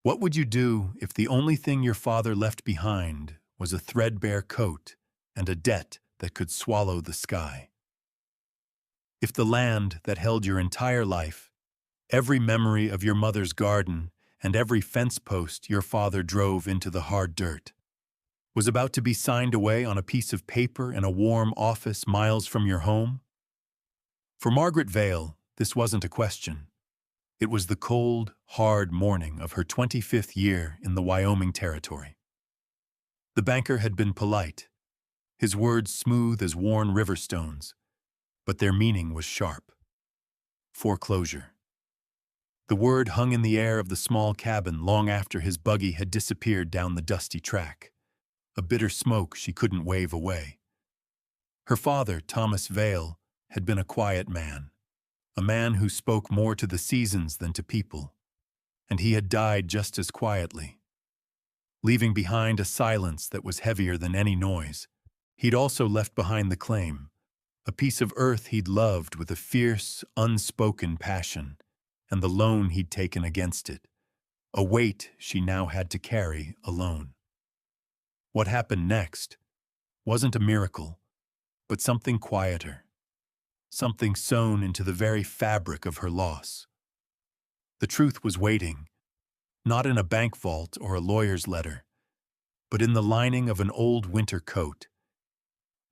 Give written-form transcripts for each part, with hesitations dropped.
What would you do if the only thing your father left behind was a threadbare coat and a debt that could swallow the sky? If the land that held your entire life, every memory of your mother's garden, and every fence post your father drove into the hard dirt, was about to be signed away on a piece of paper in a warm office miles from your home? For Margaret Vale, this wasn't a question. It was the cold, hard morning of her 25th year in the Wyoming Territory. The banker had been polite, his words smooth as worn river stones, but their meaning was sharp. Foreclosure. The word hung in the air of the small cabin long after his buggy had disappeared down the dusty track, a bitter smoke she couldn't wave away. Her father, Thomas Vale, had been a quiet man, a man who spoke more to the seasons than to people, and he had died just as quietly, leaving behind a silence that was heavier than any noise. He'd also left behind the claim, a piece of earth he'd loved with a fierce, unspoken passion, and the loan he'd taken against it, a weight she now had to carry alone. What happened next wasn't a miracle, but something quieter, something sewn into the very fabric of her loss. The truth was waiting, not in a bank vault or a lawyer's letter, but in the lining of an old winter coat,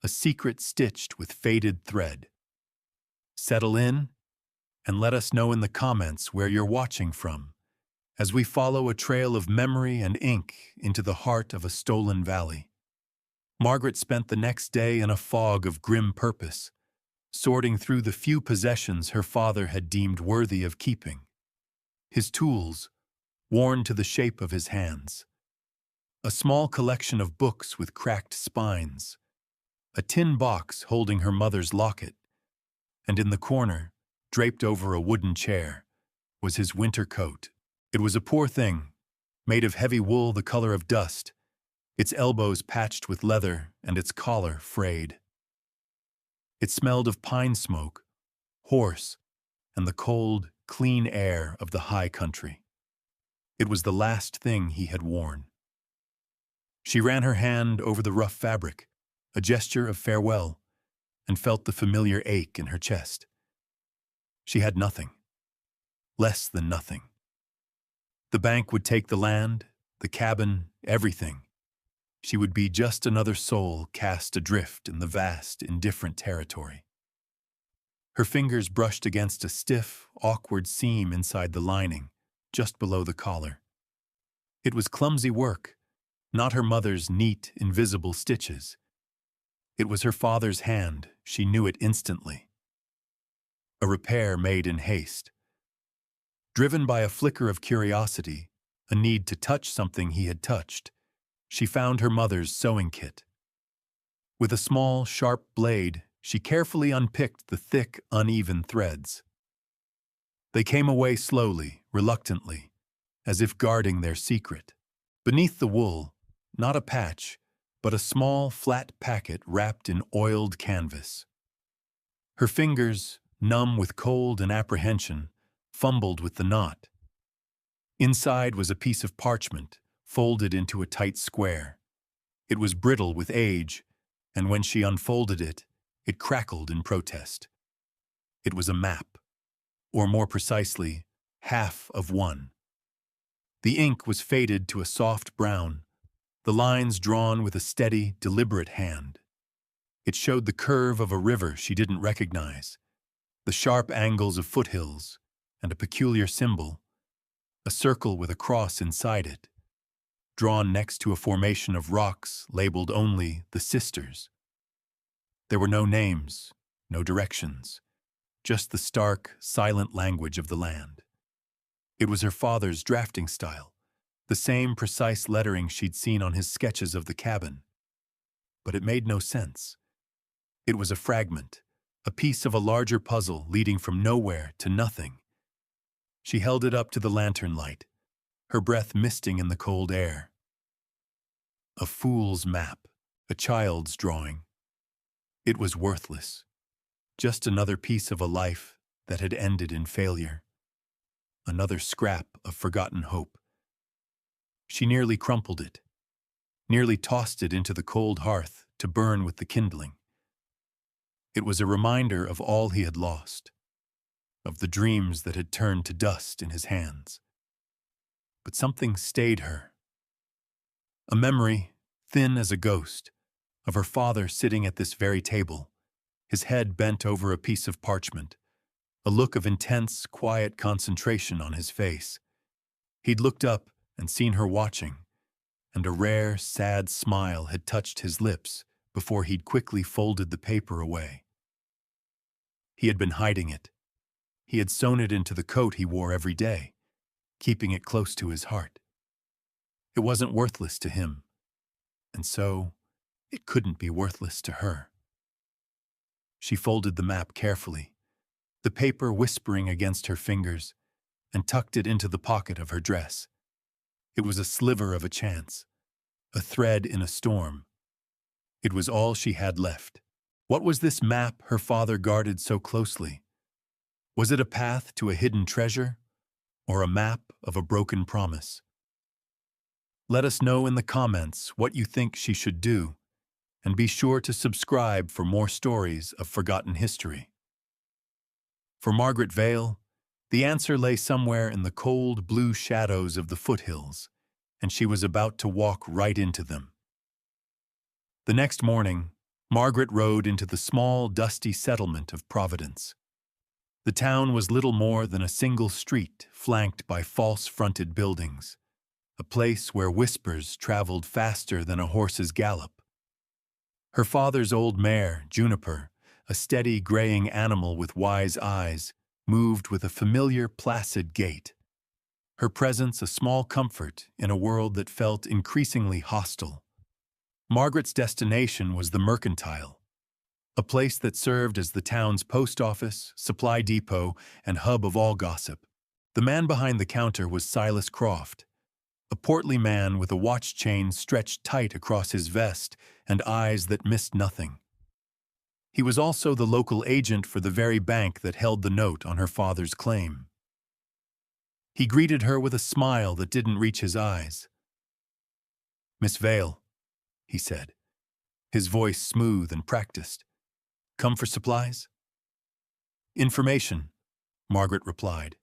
a secret stitched with faded thread. Settle in, and let us know in the comments where you're watching from, as we follow a trail of memory and ink into the heart of a stolen valley. Margaret spent the next day in a fog of grim purpose, sorting through the few possessions her father had deemed worthy of keeping. His tools, worn to the shape of his hands. A small collection of books with cracked spines. A tin box holding her mother's locket. And in the corner, draped over a wooden chair, was his winter coat. It was a poor thing, made of heavy wool the color of dust, its elbows patched with leather and its collar frayed. It smelled of pine smoke, horse, and the cold, clean air of the high country. It was the last thing he had worn. She ran her hand over the rough fabric, a gesture of farewell, and felt the familiar ache in her chest. She had nothing. Less than nothing. The bank would take the land, the cabin, everything. She would be just another soul cast adrift in the vast, indifferent territory. Her fingers brushed against a stiff, awkward seam inside the lining, just below the collar. It was clumsy work, not her mother's neat, invisible stitches. It was her father's hand, she knew it instantly. A repair made in haste. Driven by a flicker of curiosity, a need to touch something he had touched, she found her mother's sewing kit. With a small, sharp blade, she carefully unpicked the thick, uneven threads. They came away slowly, reluctantly, as if guarding their secret. Beneath the wool, not a patch, but a small, flat packet wrapped in oiled canvas. Her fingers, numb with cold and apprehension, fumbled with the knot. Inside was a piece of parchment, folded into a tight square. It was brittle with age, and when she unfolded it, it crackled in protest. It was a map, or more precisely, half of one. The ink was faded to a soft brown, the lines drawn with a steady, deliberate hand. It showed the curve of a river she didn't recognize, the sharp angles of foothills, and a peculiar symbol, a circle with a cross inside it, drawn next to a formation of rocks labeled only the Sisters. There were no names, no directions, just the stark, silent language of the land. It was her father's drafting style, the same precise lettering she'd seen on his sketches of the cabin. But it made no sense. It was a fragment, a piece of a larger puzzle leading from nowhere to nothing. She held it up to the lantern light, her breath misting in the cold air. A fool's map, a child's drawing. It was worthless, just another piece of a life that had ended in failure. Another scrap of forgotten hope. She nearly crumpled it, nearly tossed it into the cold hearth to burn with the kindling. It was a reminder of all he had lost, of the dreams that had turned to dust in his hands. But something stayed her. A memory, thin as a ghost, of her father sitting at this very table, his head bent over a piece of parchment, a look of intense, quiet concentration on his face. He'd looked up and seen her watching, and a rare, sad smile had touched his lips before he'd quickly folded the paper away. He had been hiding it. He had sewn it into the coat he wore every day, keeping it close to his heart. It wasn't worthless to him, and so it couldn't be worthless to her. She folded the map carefully, the paper whispering against her fingers, and tucked it into the pocket of her dress. It was a sliver of a chance, a thread in a storm. It was all she had left. What was this map her father guarded so closely? Was it a path to a hidden treasure, or a map of a broken promise? Let us know in the comments what you think she should do, and be sure to subscribe for more stories of forgotten history. For Margaret Vale, the answer lay somewhere in the cold blue shadows of the foothills, and she was about to walk right into them. The next morning, Margaret rode into the small, dusty settlement of Providence. The town was little more than a single street flanked by false-fronted buildings, a place where whispers traveled faster than a horse's gallop. Her father's old mare, Juniper, a steady, graying animal with wise eyes, moved with a familiar, placid gait. Her presence a small comfort in a world that felt increasingly hostile. Margaret's destination was the Mercantile, a place that served as the town's post office, supply depot, and hub of all gossip. The man behind the counter was Silas Croft, a portly man with a watch chain stretched tight across his vest and eyes that missed nothing. He was also the local agent for the very bank that held the note on her father's claim. He greeted her with a smile that didn't reach his eyes. "Miss Vale," he said, his voice smooth and practiced. "Come for supplies?" "Information," Margaret replied,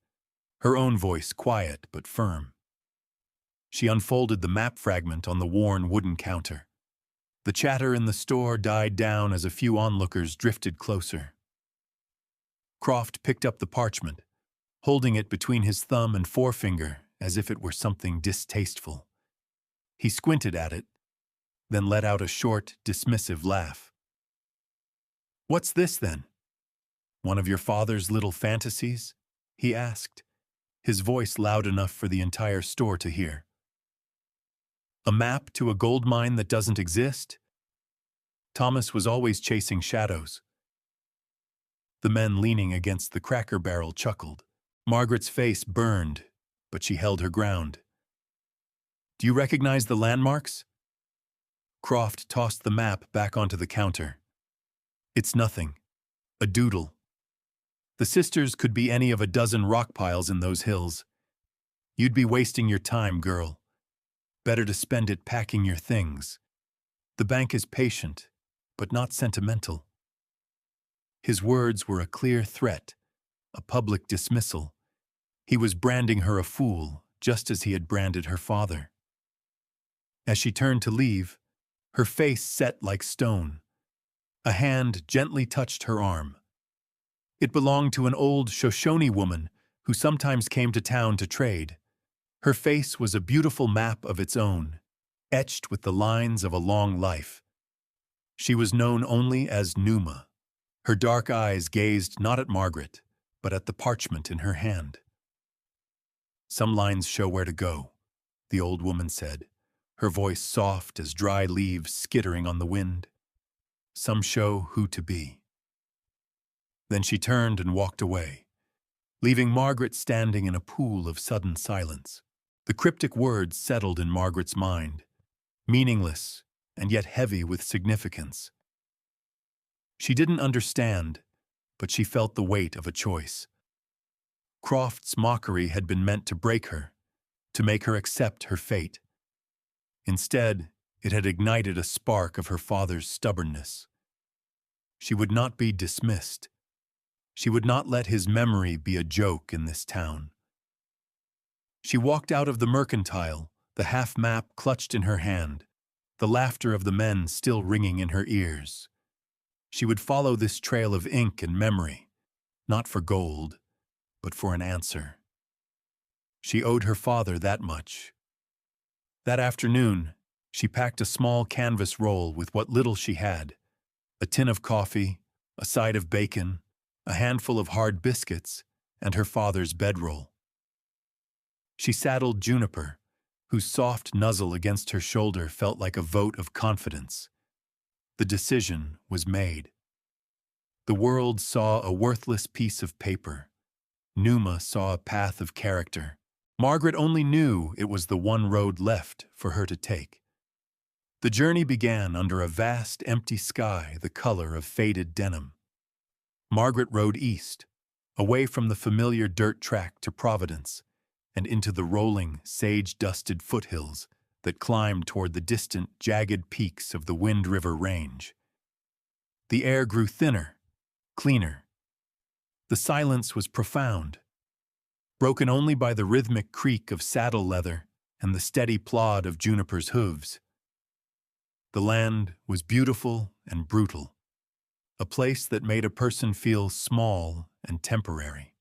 her own voice quiet but firm. She unfolded the map fragment on the worn wooden counter. The chatter in the store died down as a few onlookers drifted closer. Croft picked up the parchment, holding it between his thumb and forefinger as if it were something distasteful. He squinted at it, then let out a short, dismissive laugh. "What's this, then? One of your father's little fantasies?" he asked, his voice loud enough for the entire store to hear. "A map to a gold mine that doesn't exist?" Thomas was always chasing shadows. The men leaning against the Cracker Barrel chuckled. Margaret's face burned, but she held her ground. "Do you recognize the landmarks?" Croft tossed the map back onto the counter. "It's nothing. A doodle. The sisters could be any of a dozen rock piles in those hills. You'd be wasting your time, girl. Better to spend it packing your things. The bank is patient, but not sentimental." His words were a clear threat, a public dismissal. He was branding her a fool, just as he had branded her father. As she turned to leave, her face set like stone. A hand gently touched her arm. It belonged to an old Shoshone woman who sometimes came to town to trade. Her face was a beautiful map of its own, etched with the lines of a long life. She was known only as Numa. Her dark eyes gazed not at Margaret, but at the parchment in her hand. "Some lines show where to go," the old woman said, her voice soft as dry leaves skittering on the wind. "Some show who to be." Then she turned and walked away, leaving Margaret standing in a pool of sudden silence. The cryptic words settled in Margaret's mind, meaningless and yet heavy with significance. She didn't understand, but she felt the weight of a choice. Croft's mockery had been meant to break her, to make her accept her fate. Instead, it had ignited a spark of her father's stubbornness. She would not be dismissed. She would not let his memory be a joke in this town. She walked out of the mercantile, the half-map clutched in her hand, the laughter of the men still ringing in her ears. She would follow this trail of ink and memory, not for gold, but for an answer. She owed her father that much. That afternoon, she packed a small canvas roll with what little she had, a tin of coffee, a side of bacon, a handful of hard biscuits, and her father's bedroll. She saddled Juniper, whose soft nuzzle against her shoulder felt like a vote of confidence. The decision was made. The world saw a worthless piece of paper. Numa saw a path of character. Margaret only knew it was the one road left for her to take. The journey began under a vast, empty sky the color of faded denim. Margaret rode east, away from the familiar dirt track to Providence, and into the rolling, sage-dusted foothills that climbed toward the distant, jagged peaks of the Wind River Range. The air grew thinner, cleaner. The silence was profound, broken only by the rhythmic creak of saddle leather and the steady plod of Juniper's hooves. The land was beautiful and brutal, a place that made a person feel small and temporary.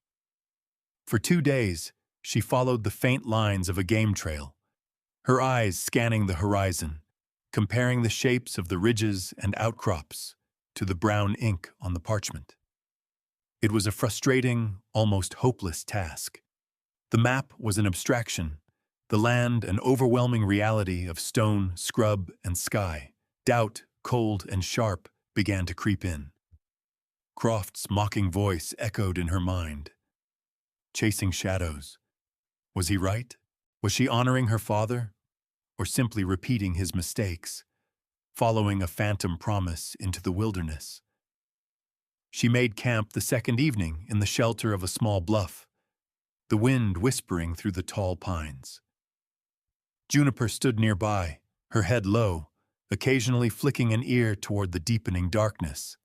For 2 days, she followed the faint lines of a game trail, her eyes scanning the horizon, comparing the shapes of the ridges and outcrops to the brown ink on the parchment. It was a frustrating, almost hopeless task. The map was an abstraction, the land an overwhelming reality of stone, scrub, and sky. Doubt, cold and sharp, began to creep in. Croft's mocking voice echoed in her mind. Chasing shadows. Was he right? Was she honoring her father? Or simply repeating his mistakes, following a phantom promise into the wilderness? She made camp the second evening in the shelter of a small bluff, the wind whispering through the tall pines. Juniper stood nearby, her head low, occasionally flicking an ear toward the deepening darkness.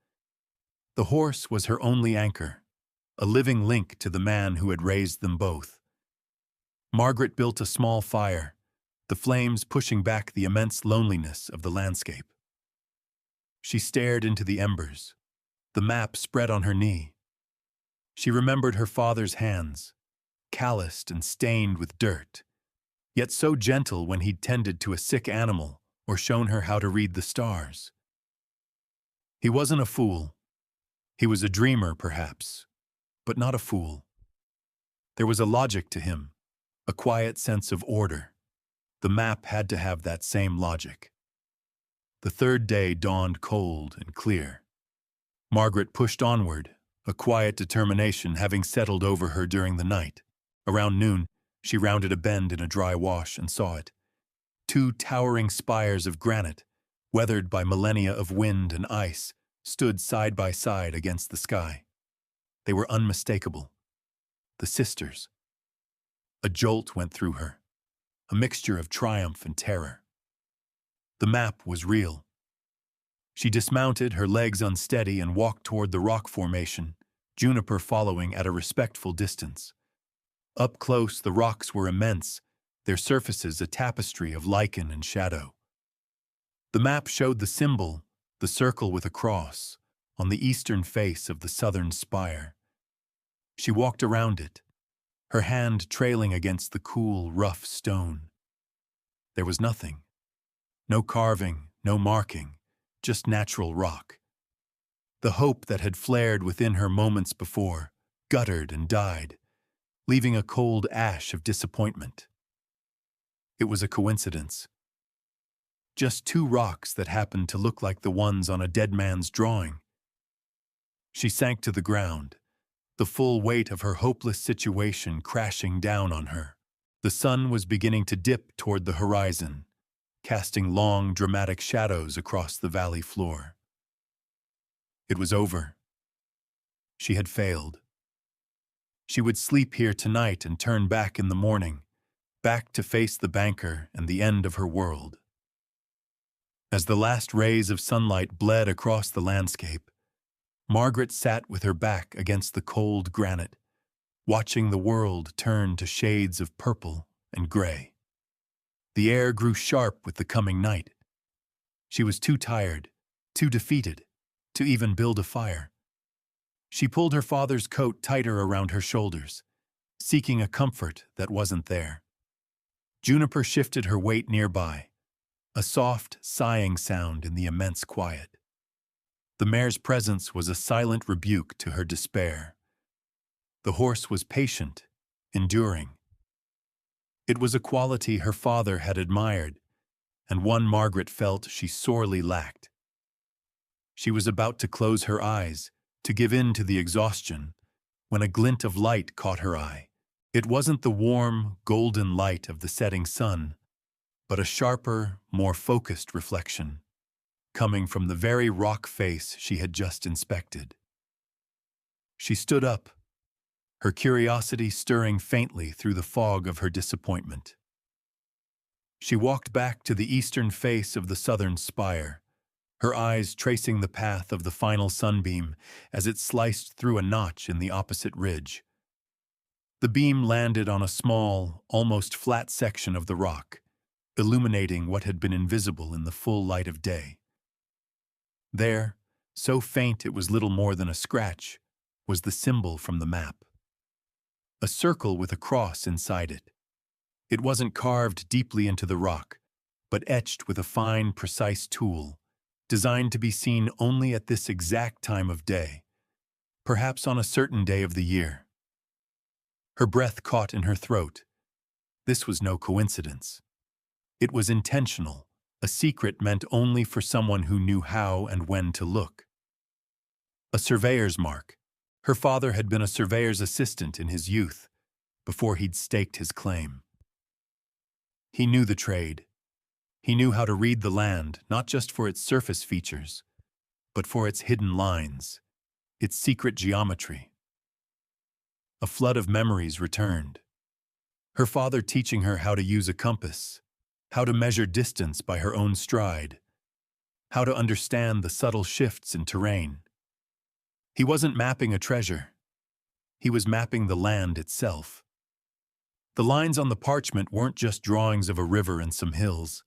The horse was her only anchor, a living link to the man who had raised them both. Margaret built a small fire, the flames pushing back the immense loneliness of the landscape. She stared into the embers, the map spread on her knee. She remembered her father's hands, calloused and stained with dirt, yet so gentle when he'd tended to a sick animal or shown her how to read the stars. He wasn't a fool. He was a dreamer, perhaps, but not a fool. There was a logic to him, a quiet sense of order. The map had to have that same logic. The third day dawned cold and clear. Margaret pushed onward, a quiet determination having settled over her during the night. Around noon, she rounded a bend in a dry wash and saw it. 2 towering spires of granite, weathered by millennia of wind and ice, stood side by side against the sky. They were unmistakable. The sisters. A jolt went through her, a mixture of triumph and terror. The map was real. She dismounted, her legs unsteady, and walked toward the rock formation, Juniper following at a respectful distance. Up close, the rocks were immense, their surfaces a tapestry of lichen and shadow. The map showed the symbol, the circle with a cross, on the eastern face of the southern spire. She walked around it, her hand trailing against the cool, rough stone. There was nothing. No carving, no marking, just natural rock. The hope that had flared within her moments before guttered and died, leaving a cold ash of disappointment. It was a coincidence. Just 2 rocks that happened to look like the ones on a dead man's drawing. She sank to the ground, the full weight of her hopeless situation crashing down on her. The sun was beginning to dip toward the horizon, casting long, dramatic shadows across the valley floor. It was over. She had failed. She would sleep here tonight and turn back in the morning, back to face the banker and the end of her world. As the last rays of sunlight bled across the landscape, Margaret sat with her back against the cold granite, watching the world turn to shades of purple and gray. The air grew sharp with the coming night. She was too tired, too defeated, to even build a fire. She pulled her father's coat tighter around her shoulders, seeking a comfort that wasn't there. Juniper shifted her weight nearby, a soft, sighing sound in the immense quiet. The mare's presence was a silent rebuke to her despair. The horse was patient, enduring. It was a quality her father had admired, and one Margaret felt she sorely lacked. She was about to close her eyes, to give in to the exhaustion, when a glint of light caught her eye. It wasn't the warm, golden light of the setting sun, but a sharper, more focused reflection, coming from the very rock face she had just inspected. She stood up, her curiosity stirring faintly through the fog of her disappointment. She walked back to the eastern face of the southern spire, her eyes tracing the path of the final sunbeam as it sliced through a notch in the opposite ridge. The beam landed on a small, almost flat section of the rock, illuminating what had been invisible in the full light of day. There, so faint it was little more than a scratch, was the symbol from the map. A circle with a cross inside it. It wasn't carved deeply into the rock, but etched with a fine, precise tool, designed to be seen only at this exact time of day, perhaps on a certain day of the year. Her breath caught in her throat. This was no coincidence. It was intentional, a secret meant only for someone who knew how and when to look. A surveyor's mark. Her father had been a surveyor's assistant in his youth, before he'd staked his claim. He knew the trade. He knew how to read the land, not just for its surface features, but for its hidden lines, its secret geometry. A flood of memories returned. Her father teaching her how to use a compass, how to measure distance by her own stride, how to understand the subtle shifts in terrain. He wasn't mapping a treasure. He was mapping the land itself. The lines on the parchment weren't just drawings of a river and some hills.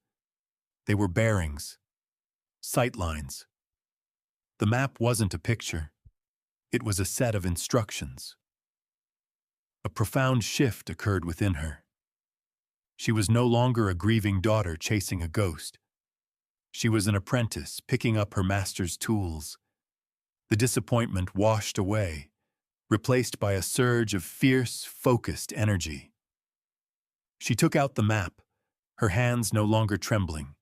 They were bearings, sight lines. The map wasn't a picture. It was a set of instructions. A profound shift occurred within her. She was no longer a grieving daughter chasing a ghost. She was an apprentice picking up her master's tools. The disappointment washed away, replaced by a surge of fierce, focused energy. She took out the map, her hands no longer trembling.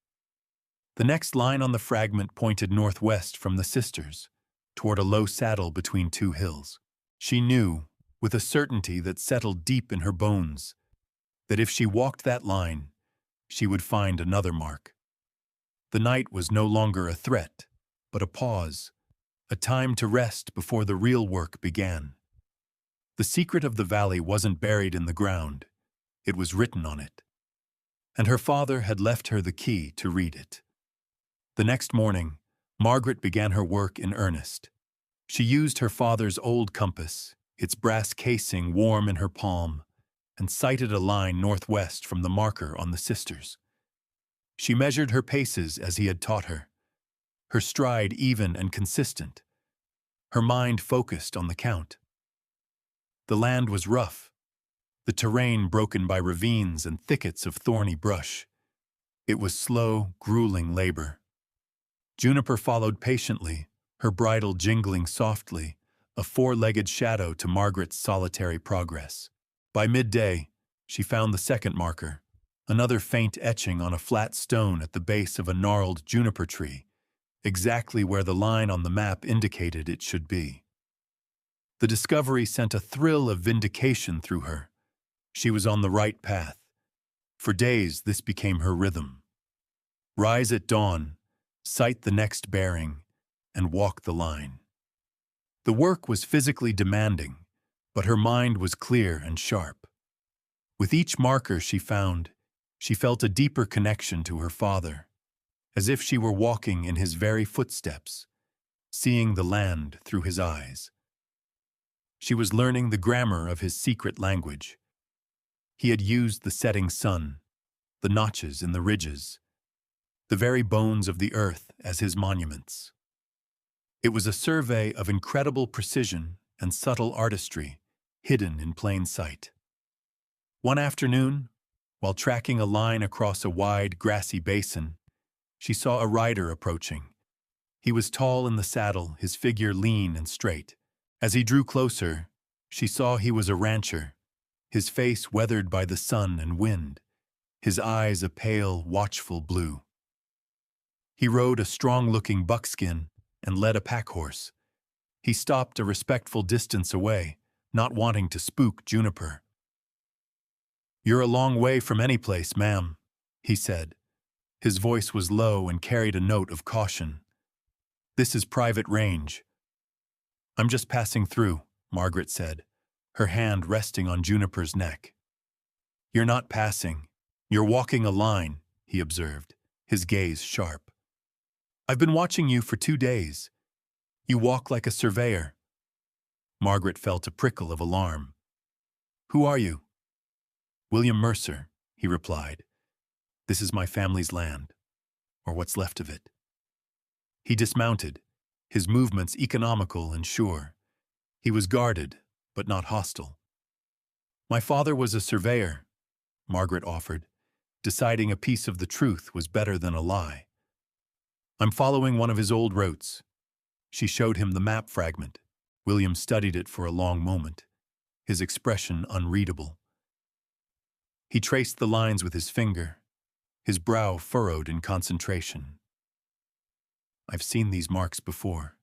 The next line on the fragment pointed northwest from the sisters, toward a low saddle between two hills. She knew, with a certainty that settled deep in her bones, that if she walked that line, she would find another mark. The night was no longer a threat, but a pause, a time to rest before the real work began. The secret of the valley wasn't buried in the ground, it was written on it. And her father had left her the key to read it. The next morning, Margaret began her work in earnest. She used her father's old compass, its brass casing warm in her palm, and sighted a line northwest from the marker on the sisters. She measured her paces as he had taught her, her stride even and consistent, her mind focused on the count. The land was rough, the terrain broken by ravines and thickets of thorny brush. It was slow, grueling labor. Juniper followed patiently, her bridle jingling softly, a four-legged shadow to Margaret's solitary progress. By midday, she found the second marker, another faint etching on a flat stone at the base of a gnarled juniper tree, exactly where the line on the map indicated it should be. The discovery sent a thrill of vindication through her. She was on the right path. For days, this became her rhythm. Rise at dawn, sight the next bearing, and walk the line. The work was physically demanding, but her mind was clear and sharp. With each marker she found, she felt a deeper connection to her father. as if she were walking in his very footsteps, seeing the land through his eyes. She was learning the grammar of his secret language. He had used the setting sun, the notches in the ridges, the very bones of the earth as his monuments. It was a survey of incredible precision and subtle artistry, hidden in plain sight. One afternoon, while tracking a line across a wide, grassy basin, she saw a rider approaching. He was tall in the saddle, his figure lean and straight. As he drew closer, she saw he was a rancher, his face weathered by the sun and wind, his eyes a pale, watchful blue. He rode a strong-looking buckskin and led a pack-horse. He stopped a respectful distance away, not wanting to spook Juniper. "You're a long way from any place, ma'am," he said. His voice was low and carried a note of caution. "This is private range." "I'm just passing through," Margaret said, her hand resting on Juniper's neck. "You're not passing. You're walking a line," he observed, his gaze sharp. "I've been watching you for 2 days. You walk like a surveyor." Margaret felt a prickle of alarm. "Who are you?" "William Mercer," he replied. "This is my family's land, or what's left of it." He dismounted, his movements economical and sure. He was guarded, but not hostile. "My father was a surveyor," Margaret offered, deciding a piece of the truth was better than a lie. "I'm following one of his old routes." She showed him the map fragment. William studied it for a long moment, his expression unreadable. He traced the lines with his finger, his brow furrowed in concentration. "I've seen these marks before,"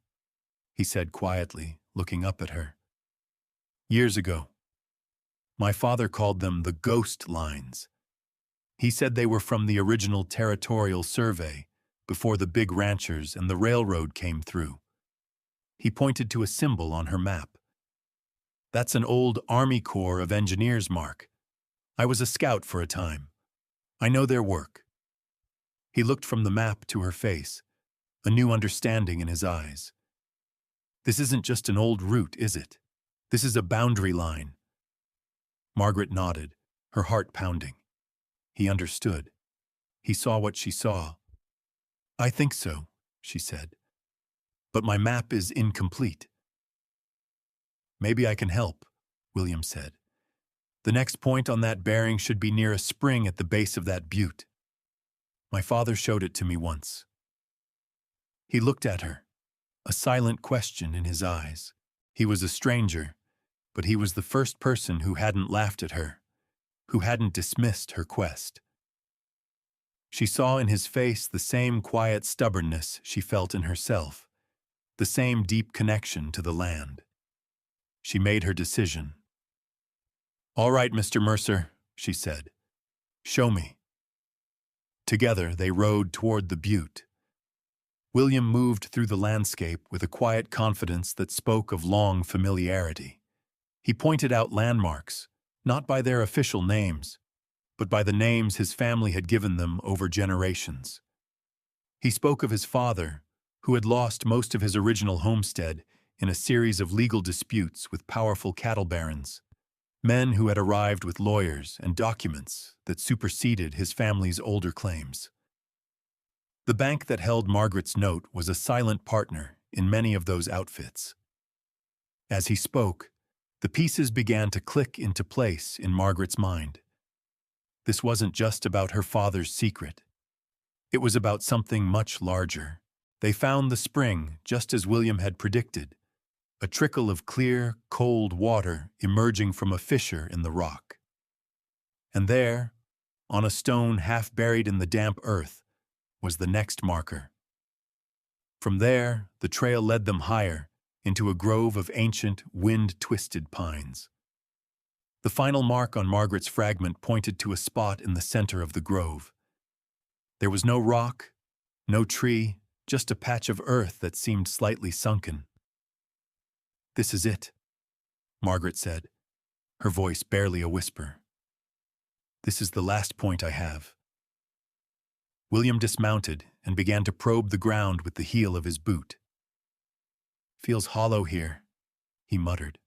he said quietly, looking up at her. "Years ago. My father called them the ghost lines. He said they were from the original territorial survey, before the big ranchers and the railroad came through." He pointed to a symbol on her map. "That's an old Army Corps of Engineers mark. I was a scout for a time. I know their work." He looked from the map to her face, a new understanding in his eyes. "This isn't just an old route, is it? This is a boundary line." Margaret nodded, her heart pounding. He understood. He saw what she saw. "I think so," she said. "But my map is incomplete." "Maybe I can help," William said. "The next point on that bearing should be near a spring at the base of that butte. My father showed it to me once." He looked at her, a silent question in his eyes. He was a stranger, but he was the first person who hadn't laughed at her, who hadn't dismissed her quest. She saw in his face the same quiet stubbornness she felt in herself, the same deep connection to the land. She made her decision. "All right, Mr. Mercer," she said. "Show me." Together they rode toward the butte. William moved through the landscape with a quiet confidence that spoke of long familiarity. He pointed out landmarks, not by their official names, but by the names his family had given them over generations. He spoke of his father, who had lost most of his original homestead in a series of legal disputes with powerful cattle barons, men who had arrived with lawyers and documents that superseded his family's older claims. The bank that held Margaret's note was a silent partner in many of those outfits. As he spoke, the pieces began to click into place in Margaret's mind. This wasn't just about her father's secret. It was about something much larger. They found the spring just as William had predicted, a trickle of clear, cold water emerging from a fissure in the rock. And there, on a stone half buried in the damp earth, was the next marker. From there, the trail led them higher into a grove of ancient, wind-twisted pines. The final mark on Margaret's fragment pointed to a spot in the center of the grove. There was no rock, no tree, just a patch of earth that seemed slightly sunken. "This is it," Margaret said, her voice barely a whisper. "This is the last point I have." William dismounted and began to probe the ground with the heel of his boot. "Feels hollow here," he muttered.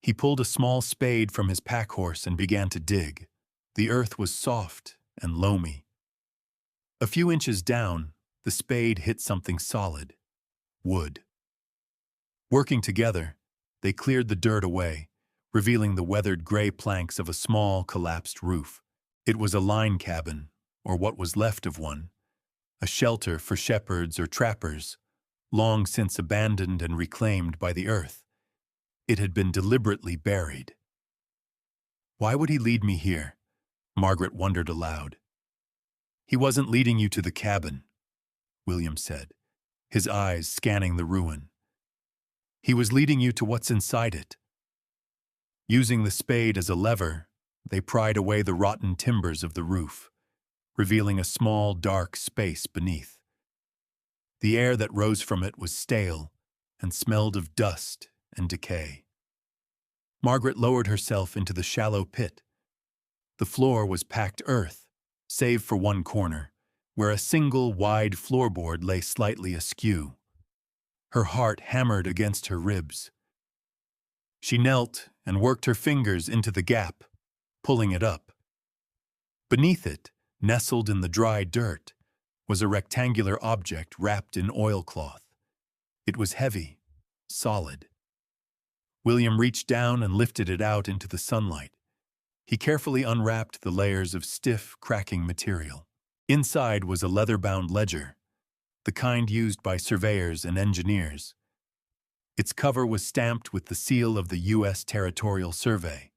He pulled a small spade from his pack horse and began to dig. The earth was soft and loamy. A few inches down, the spade hit something solid: wood. Working together, they cleared the dirt away, revealing the weathered gray planks of a small, collapsed roof. It was a line cabin, or what was left of one, a shelter for shepherds or trappers, long since abandoned and reclaimed by the earth. It had been deliberately buried. "Why would he lead me here?" Margaret wondered aloud. "He wasn't leading you to the cabin," William said, his eyes scanning the ruin. "He was leading you to what's inside it." Using the spade as a lever, they pried away the rotten timbers of the roof, revealing a small, dark space beneath. The air that rose from it was stale and smelled of dust and decay. Margaret lowered herself into the shallow pit. The floor was packed earth, save for one corner, where a single wide floorboard lay slightly askew. Her heart hammered against her ribs. She knelt and worked her fingers into the gap, pulling it up. Beneath it, nestled in the dry dirt, was a rectangular object wrapped in oilcloth. It was heavy, solid. William reached down and lifted it out into the sunlight. He carefully unwrapped the layers of stiff, cracking material. Inside was a leather-bound ledger, the kind used by surveyors and engineers. Its cover was stamped with the seal of the U.S. Territorial Survey.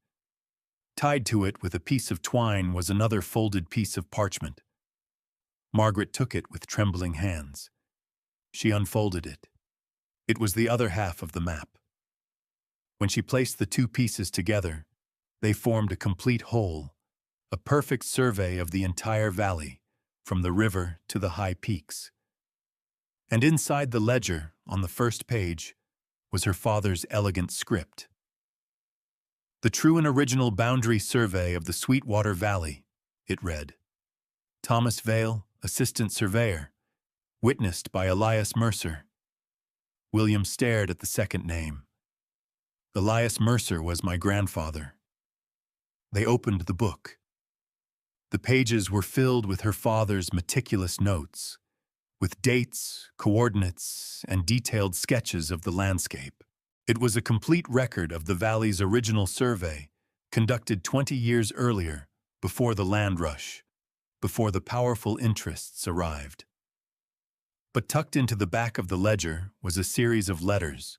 Tied to it with a piece of twine was another folded piece of parchment. Margaret took it with trembling hands. She unfolded it. It was the other half of the map. When she placed the two pieces together, they formed a complete whole, a perfect survey of the entire valley, from the river to the high peaks. And inside the ledger, on the first page, was her father's elegant script. "The true and original boundary survey of the Sweetwater Valley," it read. "Thomas Vale, Assistant Surveyor. Witnessed by Elias Mercer." William stared at the second name. Elias Mercer was my grandfather. They opened the book. The pages were filled with her father's meticulous notes, with dates, coordinates, and detailed sketches of the landscape. It was a complete record of the valley's original survey, conducted 20 years earlier, before the land rush, before the powerful interests arrived. But tucked into the back of the ledger was a series of letters,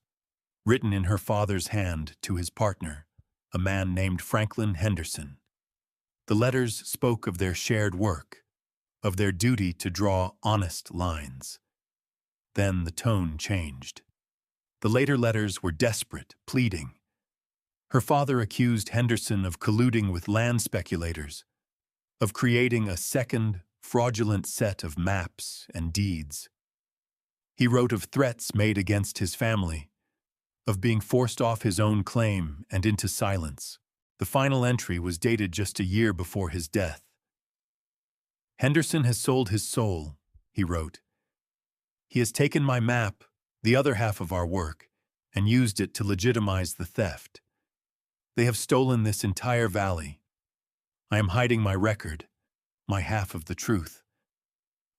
written in her father's hand to his partner, a man named Franklin Henderson. The letters spoke of their shared work, of their duty to draw honest lines. Then the tone changed. The later letters were desperate, pleading. Her father accused Henderson of colluding with land speculators, of creating a second, fraudulent set of maps and deeds. He wrote of threats made against his family, of being forced off his own claim and into silence. The final entry was dated just a year before his death. "Henderson has sold his soul," he wrote. "He has taken my map, the other half of our work, and used it to legitimize the theft. They have stolen this entire valley. I am hiding my record, my half of the truth.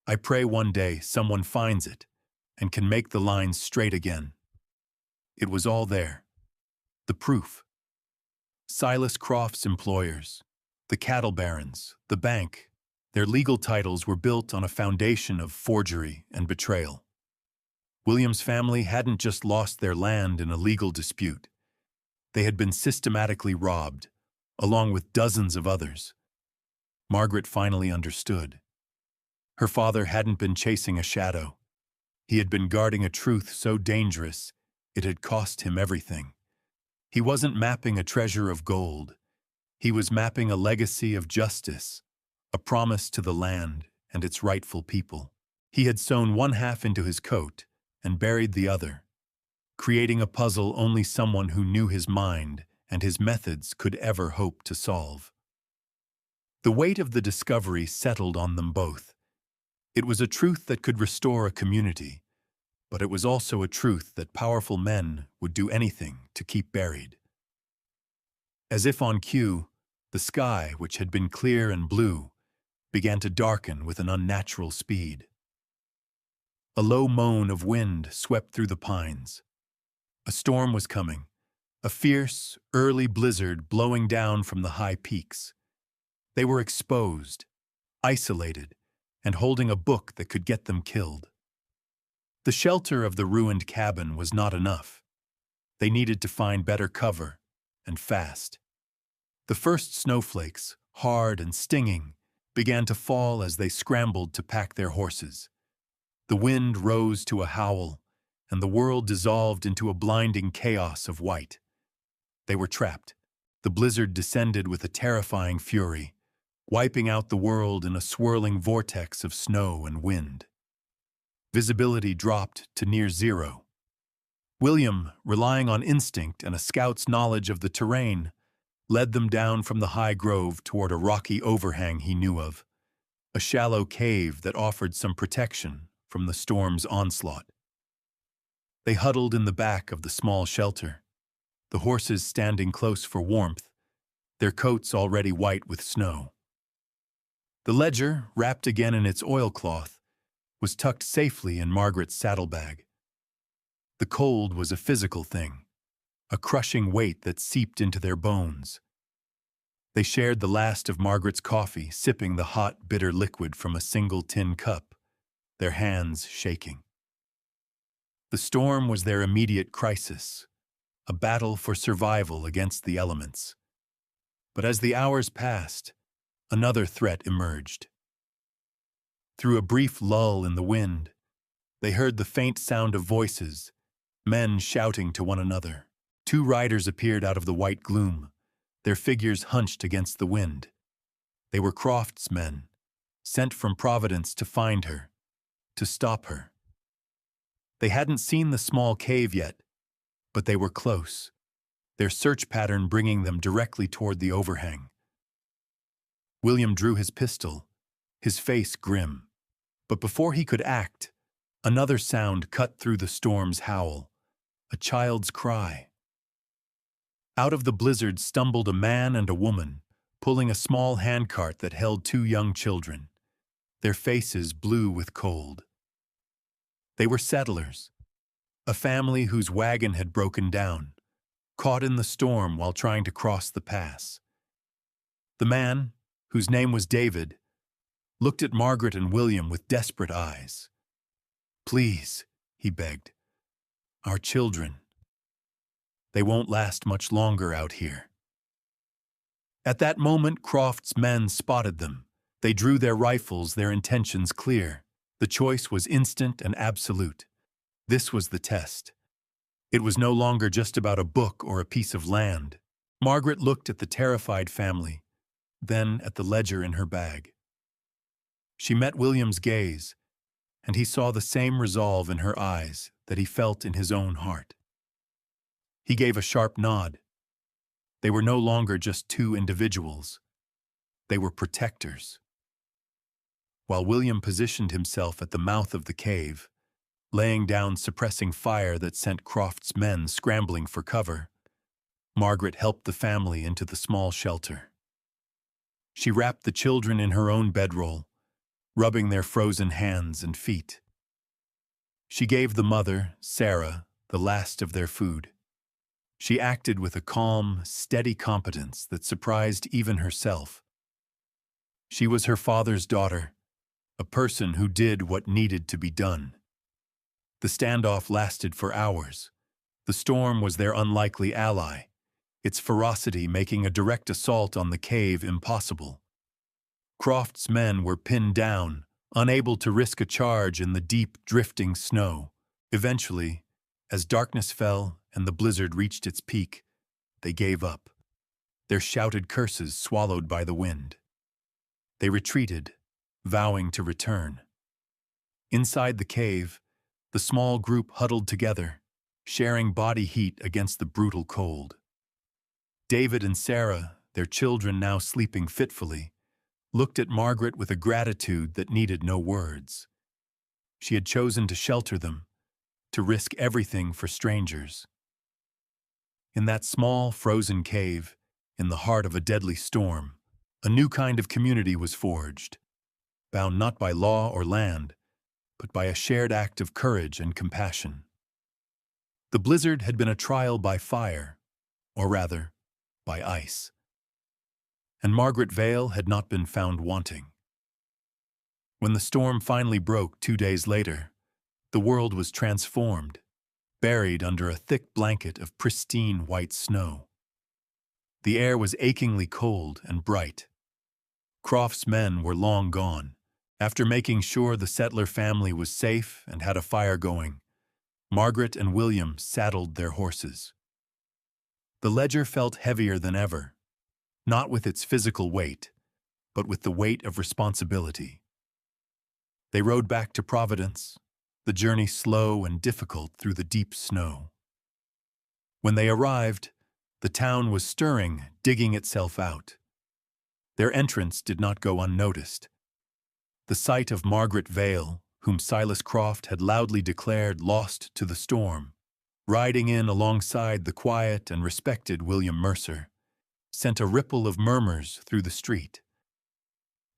I pray one day someone finds it and can make the lines straight again." It was all there. The proof. Silas Croft's employers, the cattle barons, the bank, their legal titles were built on a foundation of forgery and betrayal. William's family hadn't just lost their land in a legal dispute. They had been systematically robbed, along with dozens of others. Margaret finally understood. Her father hadn't been chasing a shadow. He had been guarding a truth so dangerous it had cost him everything. He wasn't mapping a treasure of gold. He was mapping a legacy of justice, a promise to the land and its rightful people. He had sewn one half into his coat and buried the other, creating a puzzle only someone who knew his mind and his methods could ever hope to solve. The weight of the discovery settled on them both. It was a truth that could restore a community, but it was also a truth that powerful men would do anything to keep buried. As if on cue, the sky, which had been clear and blue, began to darken with an unnatural speed. A low moan of wind swept through the pines. A storm was coming, a fierce, early blizzard blowing down from the high peaks. They were exposed, isolated, and holding a book that could get them killed. The shelter of the ruined cabin was not enough. They needed to find better cover, and fast. The first snowflakes, hard and stinging, began to fall as they scrambled to pack their horses. The wind rose to a howl, and the world dissolved into a blinding chaos of white. They were trapped. The blizzard descended with a terrifying fury, wiping out the world in a swirling vortex of snow and wind. Visibility dropped to near zero. William, relying on instinct and a scout's knowledge of the terrain, led them down from the high grove toward a rocky overhang he knew of, a shallow cave that offered some protection from the storm's onslaught. They huddled in the back of the small shelter, the horses standing close for warmth, their coats already white with snow. The ledger, wrapped again in its oilcloth, was tucked safely in Margaret's saddlebag. The cold was a physical thing, a crushing weight that seeped into their bones. They shared the last of Margaret's coffee, sipping the hot, bitter liquid from a single tin cup, their hands shaking. The storm was their immediate crisis, a battle for survival against the elements. But as the hours passed, another threat emerged. Through a brief lull in the wind, they heard the faint sound of voices, men shouting to one another. Two riders appeared out of the white gloom, their figures hunched against the wind. They were Croft's men, sent from Providence to find her, to stop her. They hadn't seen the small cave yet, but they were close, their search pattern bringing them directly toward the overhang. William drew his pistol, his face grim. But before he could act, another sound cut through the storm's howl, a child's cry. Out of the blizzard stumbled a man and a woman, pulling a small handcart that held two young children, their faces blue with cold. They were settlers, a family whose wagon had broken down, caught in the storm while trying to cross the pass. The man, whose name was David, looked at Margaret and William with desperate eyes. "Please," he begged, "our children. They won't last much longer out here." At that moment, Croft's men spotted them. They drew their rifles, their intentions clear. The choice was instant and absolute. This was the test. It was no longer just about a book or a piece of land. Margaret looked at the terrified family, then at the ledger in her bag. She met William's gaze, and he saw the same resolve in her eyes that he felt in his own heart. He gave a sharp nod. They were no longer just two individuals. They were protectors. While William positioned himself at the mouth of the cave, laying down suppressing fire that sent Croft's men scrambling for cover, Margaret helped the family into the small shelter. She wrapped the children in her own bedroll, rubbing their frozen hands and feet. She gave the mother, Sarah, the last of their food. She acted with a calm, steady competence that surprised even herself. She was her father's daughter, a person who did what needed to be done. The standoff lasted for hours. The storm was their unlikely ally, its ferocity making a direct assault on the cave impossible. Croft's men were pinned down, unable to risk a charge in the deep, drifting snow. Eventually, as darkness fell and the blizzard reached its peak, they gave up, their shouted curses swallowed by the wind. They retreated, vowing to return. Inside the cave, the small group huddled together, sharing body heat against the brutal cold. David and Sarah, their children now sleeping fitfully, looked at Margaret with a gratitude that needed no words. She had chosen to shelter them, to risk everything for strangers. In that small, frozen cave, in the heart of a deadly storm, a new kind of community was forged, bound not by law or land, but by a shared act of courage and compassion. The blizzard had been a trial by fire, or rather, by ice. And Margaret Vale had not been found wanting. When the storm finally broke 2 days later, the world was transformed, buried under a thick blanket of pristine white snow. The air was achingly cold and bright. Croft's men were long gone. After making sure the settler family was safe and had a fire going, Margaret and William saddled their horses. The ledger felt heavier than ever, not with its physical weight, but with the weight of responsibility. They rode back to Providence, the journey slow and difficult through the deep snow. When they arrived, the town was stirring, digging itself out. Their entrance did not go unnoticed. The sight of Margaret Vale, whom Silas Croft had loudly declared lost to the storm, riding in alongside the quiet and respected William Mercer, sent a ripple of murmurs through the street.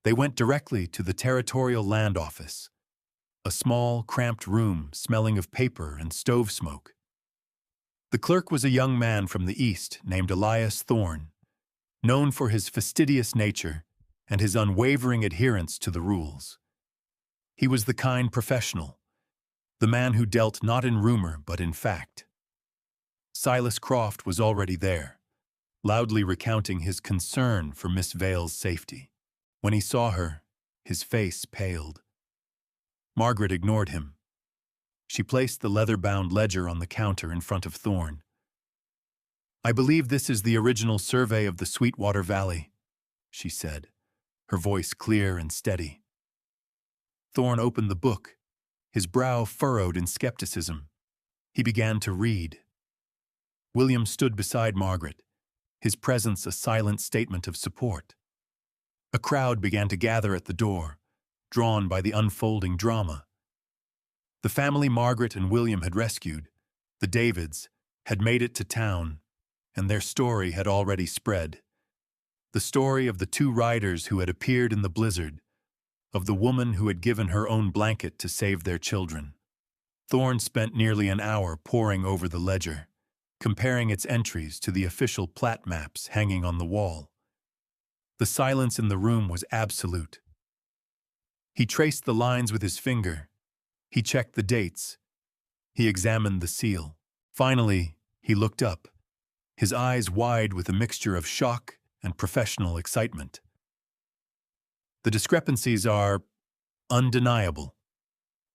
They went directly to the Territorial Land Office, a small, cramped room smelling of paper and stove smoke. The clerk was a young man from the East named Elias Thorne, known for his fastidious nature and his unwavering adherence to the rules. He was the kind professional, the man who dealt not in rumor but in fact. Silas Croft was already there, loudly recounting his concern for Miss Vale's safety. When he saw her, his face paled. Margaret ignored him. She placed the leather-bound ledger on the counter in front of Thorne. "I believe this is the original survey of the Sweetwater Valley," she said, her voice clear and steady. Thorne opened the book, his brow furrowed in skepticism. He began to read. William stood beside Margaret, his presence a silent statement of support. A crowd began to gather at the door, drawn by the unfolding drama. The family Margaret and William had rescued, the Davids, had made it to town, and their story had already spread. The story of the 2 riders who had appeared in the blizzard, of the woman who had given her own blanket to save their children. Thorne spent nearly an hour poring over the ledger, comparing its entries to the official plat maps hanging on the wall. The silence in the room was absolute. He traced the lines with his finger. He checked the dates. He examined the seal. Finally, he looked up, his eyes wide with a mixture of shock and professional excitement. "The discrepancies are undeniable,"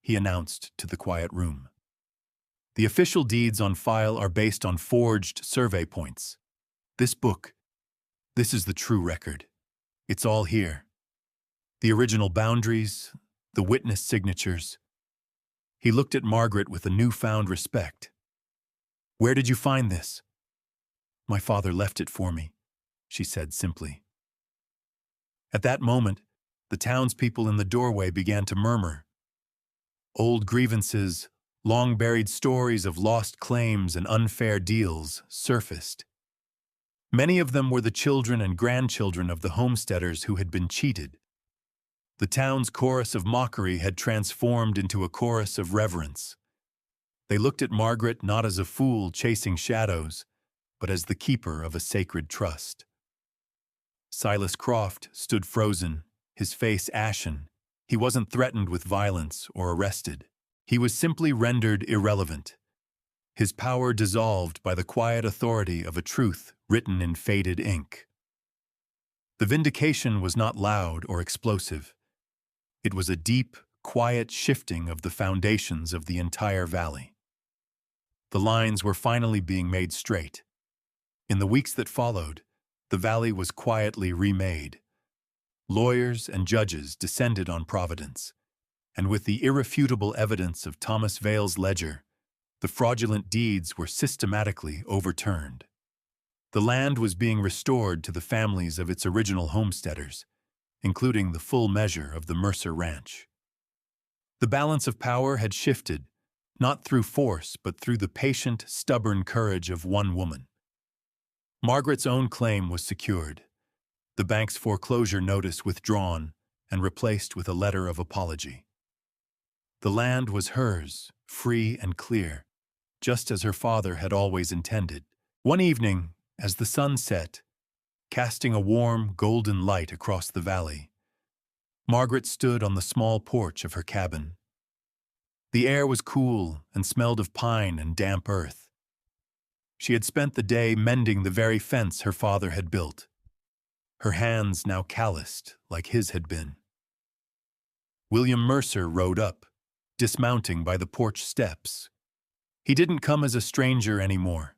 he announced to the quiet room. "The official deeds on file are based on forged survey points. This book, this is the true record. It's all here. The original boundaries, the witness signatures." He looked at Margaret with a newfound respect. "Where did you find this?" "My father left it for me," she said simply. At that moment, the townspeople in the doorway began to murmur. Old grievances, long-buried stories of lost claims and unfair deals surfaced. Many of them were the children and grandchildren of the homesteaders who had been cheated. The town's chorus of mockery had transformed into a chorus of reverence. They looked at Margaret not as a fool chasing shadows, but as the keeper of a sacred trust. Silas Croft stood frozen, his face ashen. He wasn't threatened with violence or arrested. He was simply rendered irrelevant, his power dissolved by the quiet authority of a truth written in faded ink. The vindication was not loud or explosive. It was a deep, quiet shifting of the foundations of the entire valley. The lines were finally being made straight. In the weeks that followed, the valley was quietly remade. Lawyers and judges descended on Providence, and with the irrefutable evidence of Thomas Vale's ledger, the fraudulent deeds were systematically overturned. The land was being restored to the families of its original homesteaders, including the full measure of the Mercer Ranch. The balance of power had shifted, not through force, but through the patient, stubborn courage of one woman. Margaret's own claim was secured, the bank's foreclosure notice withdrawn and replaced with a letter of apology. The land was hers, free and clear, just as her father had always intended. One evening, as the sun set, casting a warm, golden light across the valley, Margaret stood on the small porch of her cabin. The air was cool and smelled of pine and damp earth. She had spent the day mending the very fence her father had built, her hands now calloused like his had been. William Mercer rode up, dismounting by the porch steps. He didn't come as a stranger anymore,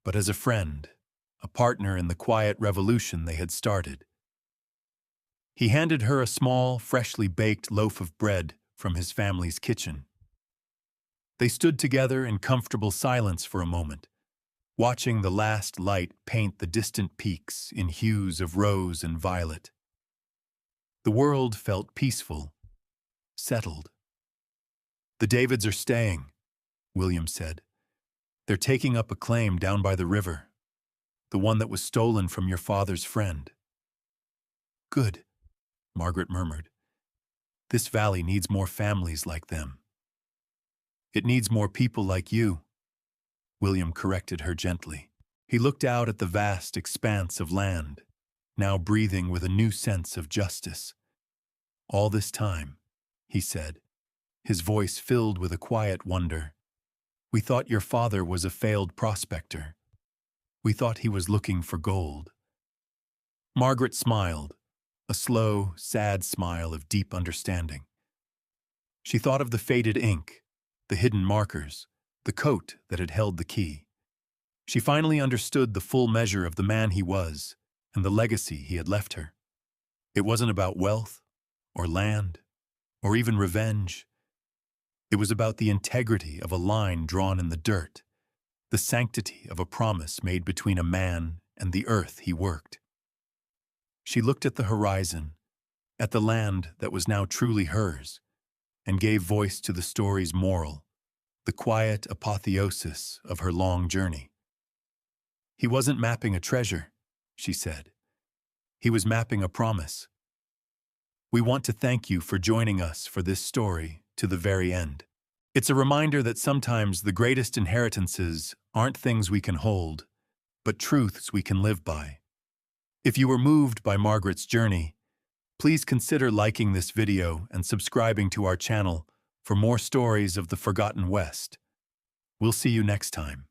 but as a friend, a partner in the quiet revolution they had started. He handed her a small, freshly baked loaf of bread from his family's kitchen. They stood together in comfortable silence for a moment, watching the last light paint the distant peaks in hues of rose and violet. The world felt peaceful, settled. "The Davids are staying," William said. "They're taking up a claim down by the river, the one that was stolen from your father's friend." "Good," Margaret murmured. "This valley needs more families like them." "It needs more people like you," William corrected her gently. He looked out at the vast expanse of land, now breathing with a new sense of justice. "All this time," he said, his voice filled with a quiet wonder, "we thought your father was a failed prospector. We thought he was looking for gold." Margaret smiled, a slow, sad smile of deep understanding. She thought of the faded ink, the hidden markers, the coat that had held the key. She finally understood the full measure of the man he was and the legacy he had left her. It wasn't about wealth, or land, or even revenge. It was about the integrity of a line drawn in the dirt, the sanctity of a promise made between a man and the earth he worked. She looked at the horizon, at the land that was now truly hers, and gave voice to the story's moral, the quiet apotheosis of her long journey. "He wasn't mapping a treasure," she said. "He was mapping a promise. We want to thank you for joining us for this story to the very end. It's a reminder that sometimes the greatest inheritances aren't things we can hold, but truths we can live by." If you were moved by Margaret's journey, please consider liking this video and subscribing to our channel for more stories of the Forgotten West. We'll see you next time.